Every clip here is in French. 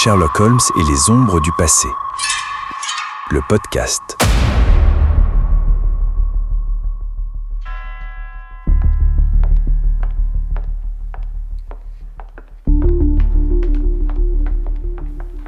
Sherlock Holmes et les ombres du passé. Le podcast.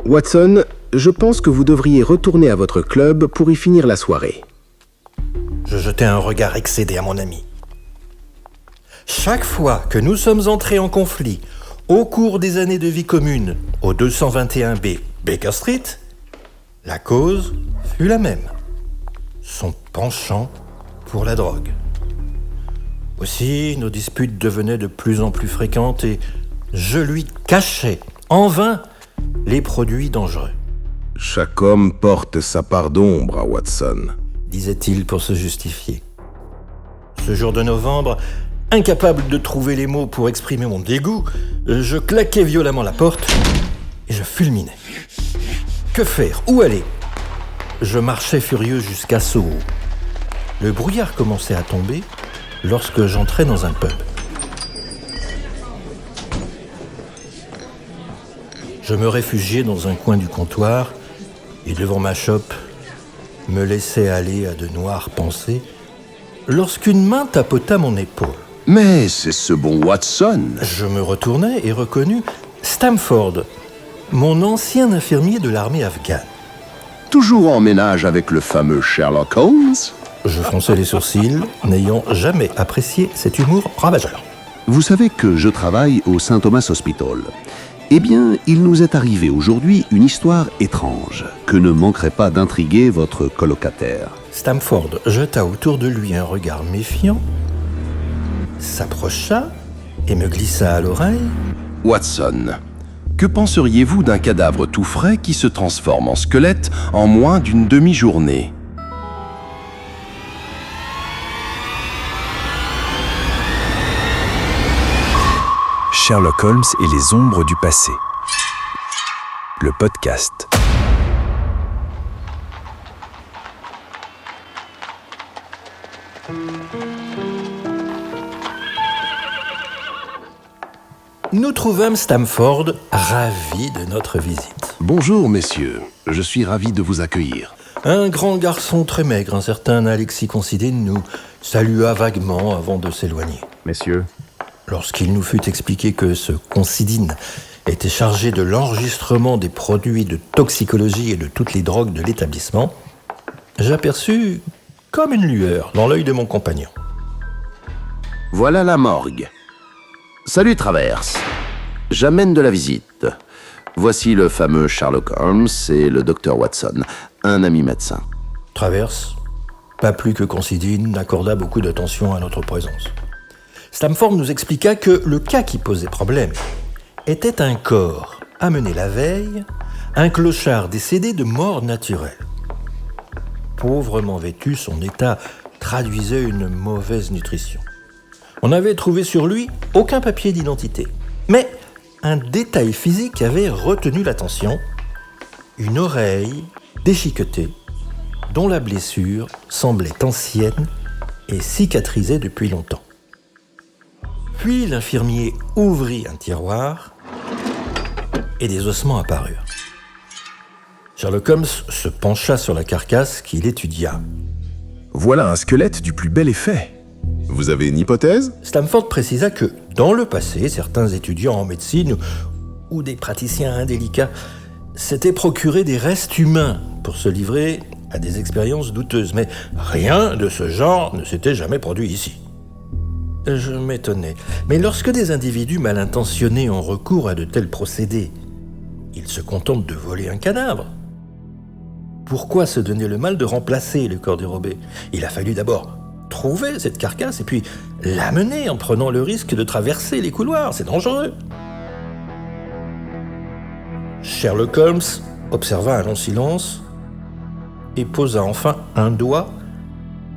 Watson, je pense que vous devriez retourner à votre club pour y finir la soirée. Je jetai un regard excédé à mon ami. Chaque fois que nous sommes entrés en conflit au cours des années de vie commune au 221B Baker Street, la cause fut la même. Son penchant pour la drogue. Aussi, nos disputes devenaient de plus en plus fréquentes et je lui cachais, en vain, les produits dangereux. Chaque homme porte sa part d'ombre à Watson, disait-il pour se justifier. Ce jour de novembre, incapable de trouver les mots pour exprimer mon dégoût, je claquai violemment la porte et je fulminais. Que faire? Où aller? Je marchais furieux jusqu'à Soho. Le brouillard commençait à tomber lorsque j'entrais dans un pub. Je me réfugiais dans un coin du comptoir et devant ma chope, me laissais aller à de noires pensées lorsqu'une main tapota mon épaule. Mais c'est ce bon Watson. Je me retournai et reconnus Stamford, mon ancien infirmier de l'armée afghane. Toujours en ménage avec le fameux Sherlock Holmes. Je fronçai les sourcils, n'ayant jamais apprécié cet humour ravageur. Vous savez que je travaille au St. Thomas Hospital. Eh bien, il nous est arrivé aujourd'hui une histoire étrange que ne manquerait pas d'intriguer votre colocataire. Stamford jeta autour de lui un regard méfiant, s'approcha et me glissa à l'oreille. Watson, que penseriez-vous d'un cadavre tout frais qui se transforme en squelette en moins d'une demi-journée ? Sherlock Holmes et les ombres du passé. Le podcast. Nous trouvâmes Stamford ravi de notre visite. Bonjour, messieurs. Je suis ravi de vous accueillir. Un grand garçon très maigre, un certain Alexis Considine, nous salua vaguement avant de s'éloigner. Messieurs. Lorsqu'il nous fut expliqué que ce Considine était chargé de l'enregistrement des produits de toxicologie et de toutes les drogues de l'établissement, j'aperçus comme une lueur dans l'œil de mon compagnon. Voilà la morgue. Salut Traverse. J'amène de la visite. Voici le fameux Sherlock Holmes et le docteur Watson, un ami médecin. Traverse, pas plus que Considine, n'accorda beaucoup d'attention à notre présence. Stamford nous expliqua que le cas qui posait problème était un corps amené la veille, un clochard décédé de mort naturelle. Pauvrement vêtu, son état traduisait une mauvaise nutrition. On n'avait trouvé sur lui aucun papier d'identité. Mais un détail physique avait retenu l'attention. Une oreille déchiquetée, dont la blessure semblait ancienne et cicatrisée depuis longtemps. Puis l'infirmier ouvrit un tiroir et des ossements apparurent. Sherlock Holmes se pencha sur la carcasse qu'il étudia. Voilà un squelette du plus bel effet. Vous avez une hypothèse ? Stamford précisa que, dans le passé, certains étudiants en médecine ou des praticiens indélicats s'étaient procurés des restes humains pour se livrer à des expériences douteuses. Mais rien de ce genre ne s'était jamais produit ici. Je m'étonnais. Mais lorsque des individus mal intentionnés ont recours à de tels procédés, ils se contentent de voler un cadavre. Pourquoi se donner le mal de remplacer le corps dérobé ? Il a fallu d'abord trouver cette carcasse et puis l'amener en prenant le risque de traverser les couloirs. C'est dangereux. Sherlock Holmes observa un long silence et posa enfin un doigt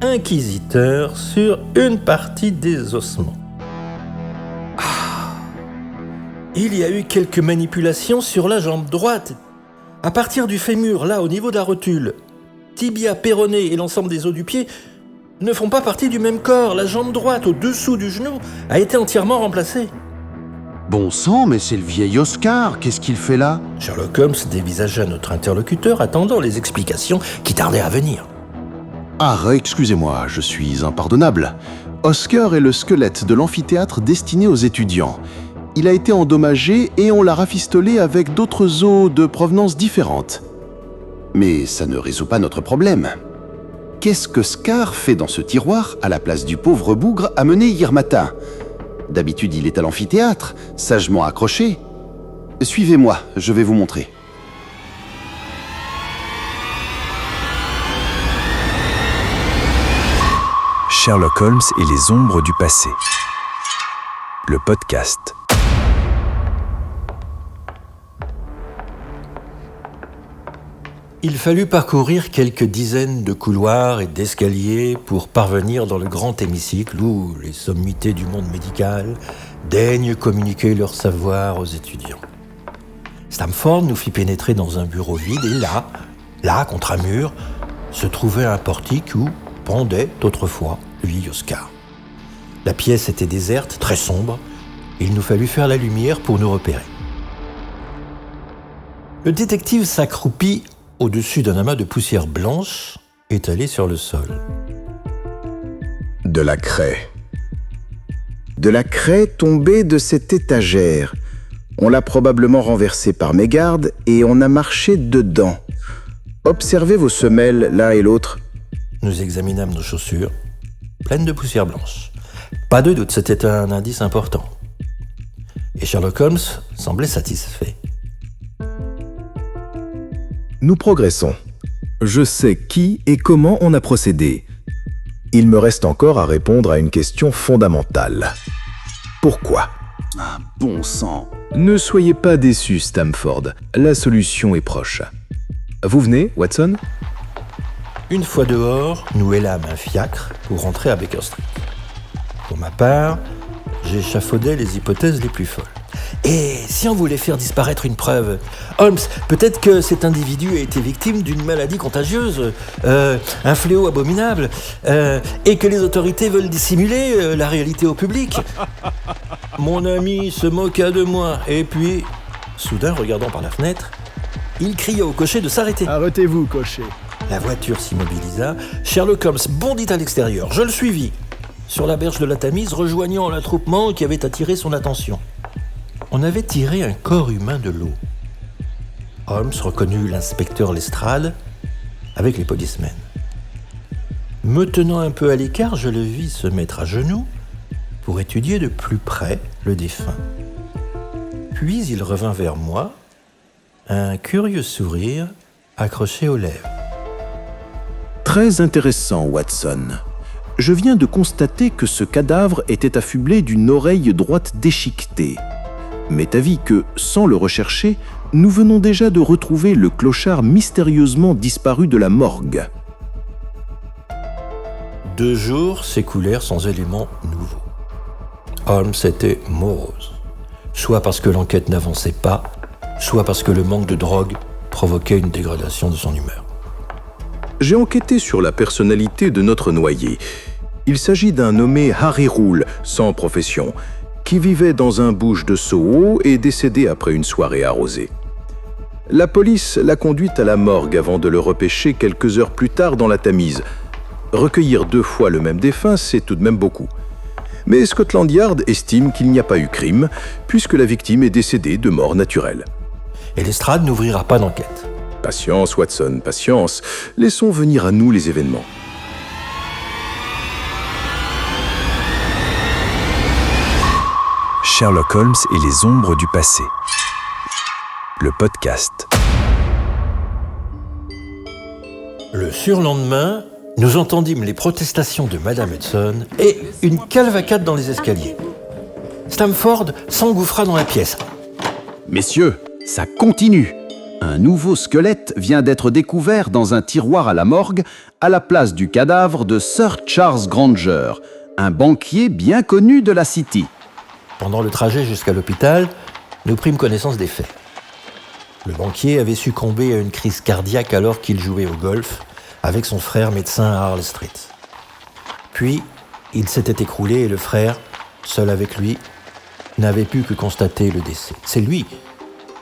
inquisiteur sur une partie des ossements. Il y a eu quelques manipulations sur la jambe droite. À partir du fémur, là, au niveau de la rotule, tibia, péroné et l'ensemble des os du pied ne font pas partie du même corps. La jambe droite, au-dessous du genou, a été entièrement remplacée. Bon sang, mais c'est le vieil Oscar, qu'est-ce qu'il fait là? Sherlock Holmes dévisagea notre interlocuteur, attendant les explications qui tardaient à venir. Ah, excusez-moi, je suis impardonnable. Oscar est le squelette de l'amphithéâtre destiné aux étudiants. Il a été endommagé et on l'a rafistolé avec d'autres os de provenance différente. Mais ça ne résout pas notre problème. Qu'est-ce que Scar fait dans ce tiroir à la place du pauvre bougre amené hier matin? D'habitude, il est à l'amphithéâtre, sagement accroché. Suivez-moi, je vais vous montrer. Sherlock Holmes et les ombres du passé. Le podcast. Il fallut parcourir quelques dizaines de couloirs et d'escaliers pour parvenir dans le grand hémicycle où les sommités du monde médical daignent communiquer leur savoir aux étudiants. Stamford nous fit pénétrer dans un bureau vide et là, contre un mur, se trouvait un portique où pendait autrefois le vieil Oscar. La pièce était déserte, très sombre. Il nous fallut faire la lumière pour nous repérer. Le détective s'accroupit au-dessus d'un amas de poussière blanche étalé sur le sol. De la craie. De la craie tombée de cette étagère. On l'a probablement renversée par mégarde et on a marché dedans. Observez vos semelles l'un et l'autre. Nous examinâmes nos chaussures, pleines de poussière blanche. Pas de doute, c'était un indice important. Et Sherlock Holmes semblait satisfait. Nous progressons. Je sais qui et comment on a procédé. Il me reste encore à répondre à une question fondamentale. Pourquoi ? Ah, bon sang. Ne soyez pas déçus, Stamford. La solution est proche. Vous venez, Watson ? Une fois dehors, nous hélâmes un fiacre pour rentrer à Baker Street. Pour ma part, j'échafaudais les hypothèses les plus folles. Et si on voulait faire disparaître une preuve? Holmes, peut-être que cet individu a été victime d'une maladie contagieuse, un fléau abominable, et que les autorités veulent dissimuler la réalité au public. Mon ami se moqua de moi, et puis, soudain, regardant par la fenêtre, il cria au cocher de s'arrêter. Arrêtez-vous, cocher. La voiture s'immobilisa, Sherlock Holmes bondit à l'extérieur, je le suivis, sur la berge de la Tamise, rejoignant l'attroupement qui avait attiré son attention. On avait tiré un corps humain de l'eau. Holmes reconnut l'inspecteur Lestrade avec les policemen. Me tenant un peu à l'écart, je le vis se mettre à genoux pour étudier de plus près le défunt. Puis il revint vers moi, un curieux sourire accroché aux lèvres. Très intéressant, Watson. Je viens de constater que ce cadavre était affublé d'une oreille droite déchiquetée. M'est avis que, sans le rechercher, nous venons déjà de retrouver le clochard mystérieusement disparu de la morgue. 2 jours s'écoulèrent sans éléments nouveaux. Holmes était morose, soit parce que l'enquête n'avançait pas, soit parce que le manque de drogue provoquait une dégradation de son humeur. J'ai enquêté sur la personnalité de notre noyé. Il s'agit d'un nommé Harry Roule, sans profession, qui vivait dans un bouge de Soho et décédé après une soirée arrosée. La police l'a conduit à la morgue avant de le repêcher quelques heures plus tard dans la Tamise. Recueillir 2 fois le même défunt, c'est tout de même beaucoup. Mais Scotland Yard estime qu'il n'y a pas eu crime, puisque la victime est décédée de mort naturelle. Et Lestrade n'ouvrira pas d'enquête. Patience, Watson, patience. Laissons venir à nous les événements. Sherlock Holmes et les ombres du passé. Le podcast. Le surlendemain, nous entendîmes les protestations de Madame Hudson et une cavalcade dans les escaliers. Stamford s'engouffra dans la pièce. Messieurs, ça continue. Un nouveau squelette vient d'être découvert dans un tiroir à la morgue, à la place du cadavre de Sir Charles Granger, un banquier bien connu de la City. Pendant le trajet jusqu'à l'hôpital, nous prîmes connaissance des faits. Le banquier avait succombé à une crise cardiaque alors qu'il jouait au golf avec son frère médecin à Harley Street. Puis, il s'était écroulé et le frère, seul avec lui, n'avait pu que constater le décès. C'est lui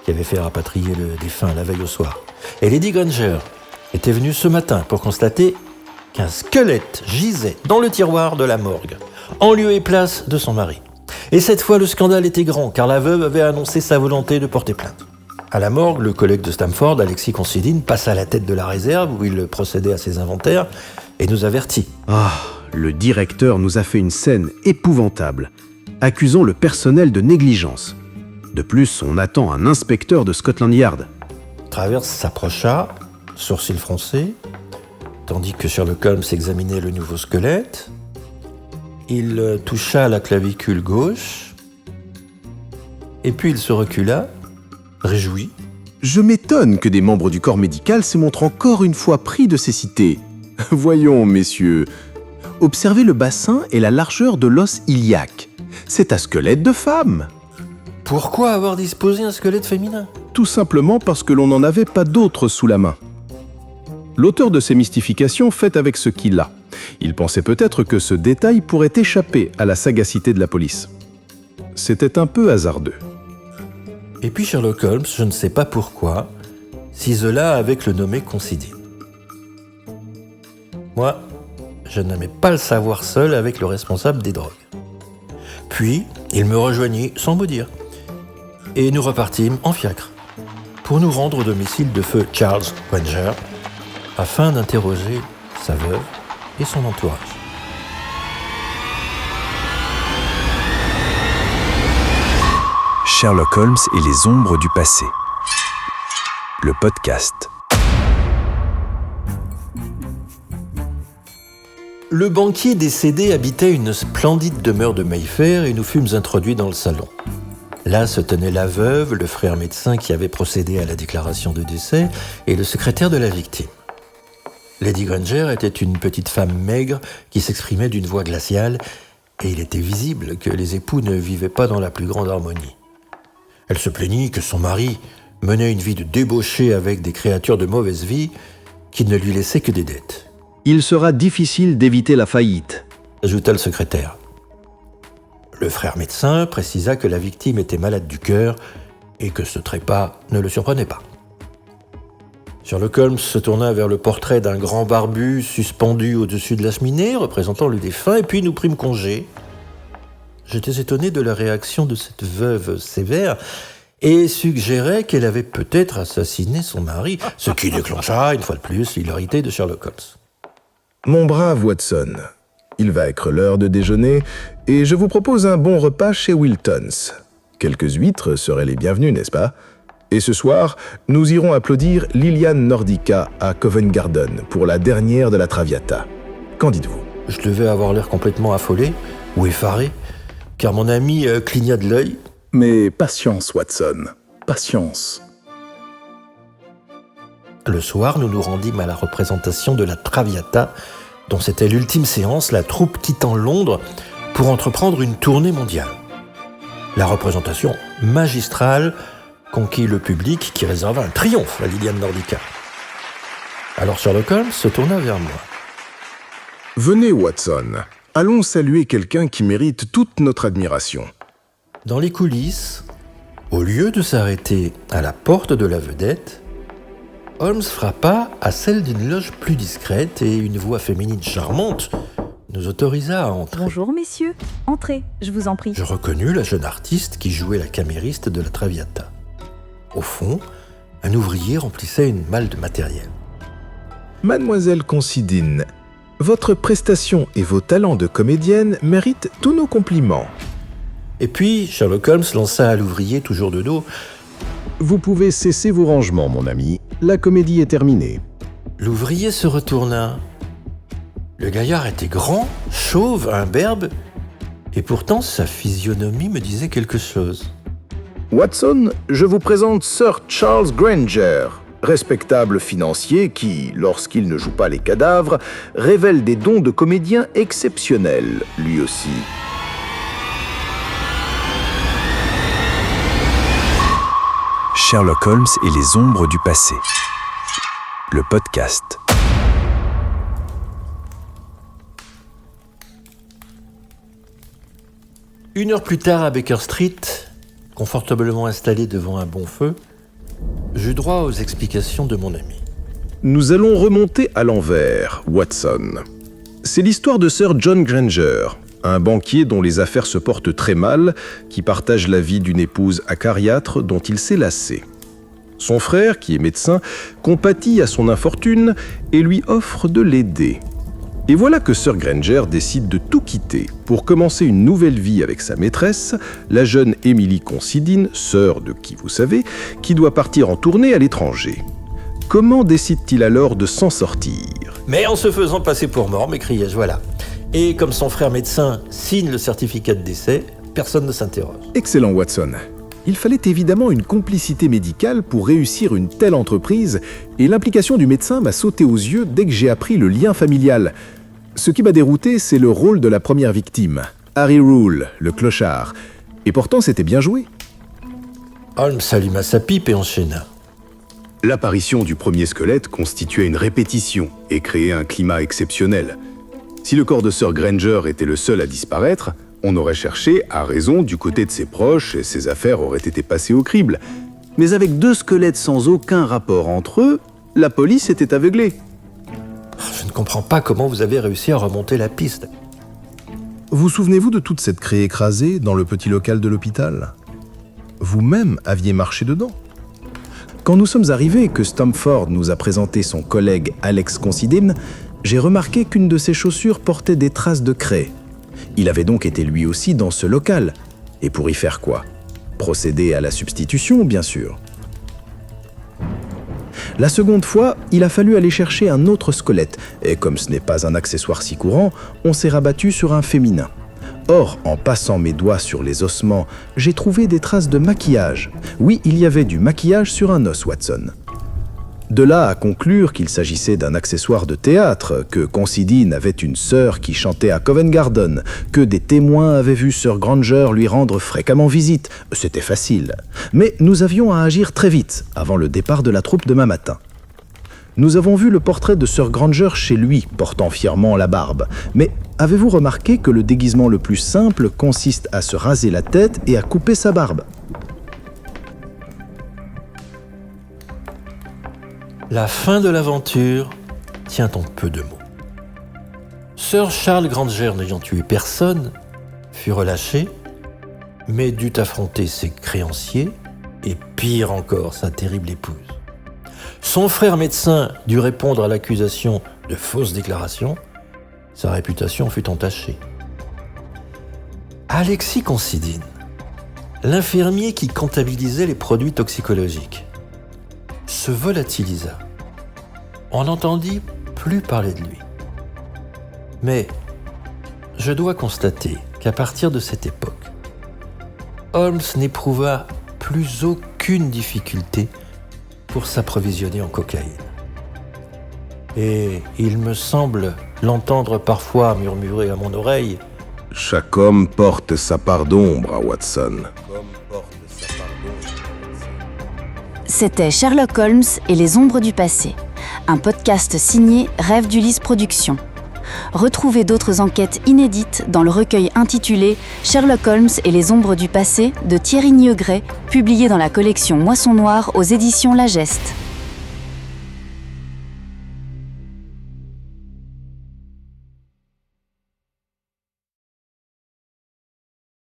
qui avait fait rapatrier le défunt la veille au soir. Et Lady Granger était venue ce matin pour constater qu'un squelette gisait dans le tiroir de la morgue, en lieu et place de son mari. Et cette fois, le scandale était grand, car la veuve avait annoncé sa volonté de porter plainte. À la morgue, le collègue de Stamford, Alexis Considine, passa à la tête de la réserve où il procédait à ses inventaires et nous avertit. Ah, le directeur nous a fait une scène épouvantable, accusant le personnel de négligence. De plus, on attend un inspecteur de Scotland Yard. Travers s'approcha, sourcils froncés, tandis que Sherlock Holmes examinait le nouveau squelette. Il toucha la clavicule gauche, et puis il se recula, réjoui. Je m'étonne que des membres du corps médical se montrent encore une fois pris de cécité. Voyons, messieurs. Observez le bassin et la largeur de l'os iliaque. C'est un squelette de femme. Pourquoi avoir disposé un squelette féminin ? Tout simplement parce que l'on n'en avait pas d'autre sous la main. L'auteur de ces mystifications fait avec ce qu'il a. Il pensait peut-être que ce détail pourrait échapper à la sagacité de la police. C'était un peu hasardeux. Et puis Sherlock Holmes, je ne sais pas pourquoi, s'isola avec le nommé Considine. Moi, je n'aimais pas le savoir seul avec le responsable des drogues. Puis, il me rejoignit sans mot dire. Et nous repartîmes en fiacre pour nous rendre au domicile de feu Charles Granger afin d'interroger sa veuve et son entourage. Sherlock Holmes et les ombres du passé. Le podcast. Le banquier décédé habitait une splendide demeure de Mayfair et nous fûmes introduits dans le salon. Là se tenaient la veuve, le frère médecin qui avait procédé à la déclaration de décès et le secrétaire de la victime. Lady Granger était une petite femme maigre qui s'exprimait d'une voix glaciale et il était visible que les époux ne vivaient pas dans la plus grande harmonie. Elle se plaignit que son mari menait une vie de débauché avec des créatures de mauvaise vie qui ne lui laissaient que des dettes. Il sera difficile d'éviter la faillite, Ajouta le secrétaire. Le frère médecin précisa que la victime était malade du cœur et que ce trépas ne le surprenait pas. Sherlock Holmes se tourna vers le portrait d'un grand barbu suspendu au-dessus de la cheminée, représentant le défunt, et puis nous prîmes congé. J'étais étonné de la réaction de cette veuve sévère et suggérais qu'elle avait peut-être assassiné son mari, ce qui déclencha, une fois de plus, l'hilarité de Sherlock Holmes. Mon brave Watson, il va être l'heure de déjeuner et je vous propose un bon repas chez Wilton's. Quelques huîtres seraient les bienvenues, n'est-ce pas ? Et ce soir, nous irons applaudir Liliane Nordica à Covent Garden pour la dernière de la Traviata. Qu'en dites-vous ? Je devais avoir l'air complètement affolé ou effaré, car mon ami cligna de l'œil. Mais patience, Watson, patience. Le soir, nous nous rendîmes à la représentation de la Traviata, dont c'était l'ultime séance, la troupe quittant Londres pour entreprendre une tournée mondiale. La représentation magistrale conquit le public qui réserva un triomphe à Liliane Nordica. Alors Sherlock Holmes se tourna vers moi. Venez, Watson, allons saluer quelqu'un qui mérite toute notre admiration. Dans les coulisses, au lieu de s'arrêter à la porte de la vedette, Holmes frappa à celle d'une loge plus discrète et une voix féminine charmante nous autorisa à entrer. Bonjour messieurs, entrez, je vous en prie. Je reconnus la jeune artiste qui jouait la camériste de la Traviata. Au fond, un ouvrier remplissait une malle de matériel. Mademoiselle Considine, votre prestation et vos talents de comédienne méritent tous nos compliments. Et puis, Sherlock Holmes lança à l'ouvrier, toujours de dos. Vous pouvez cesser vos rangements, mon ami. La comédie est terminée. L'ouvrier se retourna. Le gaillard était grand, chauve, imberbe, et pourtant sa physionomie me disait quelque chose. Watson, je vous présente Sir Charles Granger, respectable financier qui, lorsqu'il ne joue pas les cadavres, révèle des dons de comédien exceptionnels, lui aussi. Sherlock Holmes et les ombres du passé. Le podcast. 1 heure plus tard, à Baker Street, confortablement installé devant un bon feu, j'eus droit aux explications de mon ami. Nous allons remonter à l'envers, Watson. C'est l'histoire de Sir John Granger, un banquier dont les affaires se portent très mal, qui partage la vie d'une épouse acariâtre dont il s'est lassé. Son frère, qui est médecin, compatit à son infortune et lui offre de l'aider. Et voilà que Sir Granger décide de tout quitter pour commencer une nouvelle vie avec sa maîtresse, la jeune Emily Considine, sœur de qui vous savez, qui doit partir en tournée à l'étranger. Comment décide-t-il alors de s'en sortir ? Mais en se faisant passer pour mort, m'écriai-je, voilà. Et comme son frère médecin signe le certificat de décès, personne ne s'interroge. Excellent, Watson. Il fallait évidemment une complicité médicale pour réussir une telle entreprise, et l'implication du médecin m'a sauté aux yeux dès que j'ai appris le lien familial. Ce qui m'a dérouté, c'est le rôle de la première victime, Harry Rule, le clochard. Et pourtant, c'était bien joué. Holmes alluma sa pipe et enchaîna. L'apparition du premier squelette constituait une répétition et créait un climat exceptionnel. Si le corps de Sir Granger était le seul à disparaître, on aurait cherché à raison du côté de ses proches et ses affaires auraient été passées au crible. Mais avec 2 squelettes sans aucun rapport entre eux, la police était aveuglée. Je ne comprends pas comment vous avez réussi à remonter la piste. Vous souvenez-vous de toute cette craie écrasée dans le petit local de l'hôpital ? Vous-même aviez marché dedans. Quand nous sommes arrivés et que Stamford nous a présenté son collègue Alex Considine, j'ai remarqué qu'une de ses chaussures portait des traces de craie. Il avait donc été lui aussi dans ce local. Et pour y faire quoi ? Procéder à la substitution, bien sûr. La seconde fois, il a fallu aller chercher un autre squelette, et comme ce n'est pas un accessoire si courant, on s'est rabattu sur un féminin. Or, en passant mes doigts sur les ossements, j'ai trouvé des traces de maquillage. Oui, il y avait du maquillage sur un os, Watson. De là à conclure qu'il s'agissait d'un accessoire de théâtre, que Considine avait une sœur qui chantait à Covent Garden, que des témoins avaient vu Sir Granger lui rendre fréquemment visite, c'était facile. Mais nous avions à agir très vite, avant le départ de la troupe demain matin. Nous avons vu le portrait de Sir Granger chez lui, portant fièrement la barbe. Mais avez-vous remarqué que le déguisement le plus simple consiste à se raser la tête et à couper sa barbe ? La fin de l'aventure tient en peu de mots. Sir Charles Granger, n'ayant tué personne, fut relâché, mais dut affronter ses créanciers et, pire encore, sa terrible épouse. Son frère médecin dut répondre à l'accusation de fausses déclarations. Sa réputation fut entachée. Alexis Considine, l'infirmier qui comptabilisait les produits toxicologiques, se volatilisa. On n'entendit plus parler de lui. Mais je dois constater qu'à partir de cette époque, Holmes n'éprouva plus aucune difficulté pour s'approvisionner en cocaïne. Et il me semble l'entendre parfois murmurer à mon oreille « Chaque homme porte sa part d'ombre, Watson. » C'était Sherlock Holmes et les ombres du passé, un podcast signé Rêve d'Ulysse Productions. Retrouvez d'autres enquêtes inédites dans le recueil intitulé Sherlock Holmes et les ombres du passé de Thierry Niegret, publié dans la collection Moisson Noire aux éditions La Geste.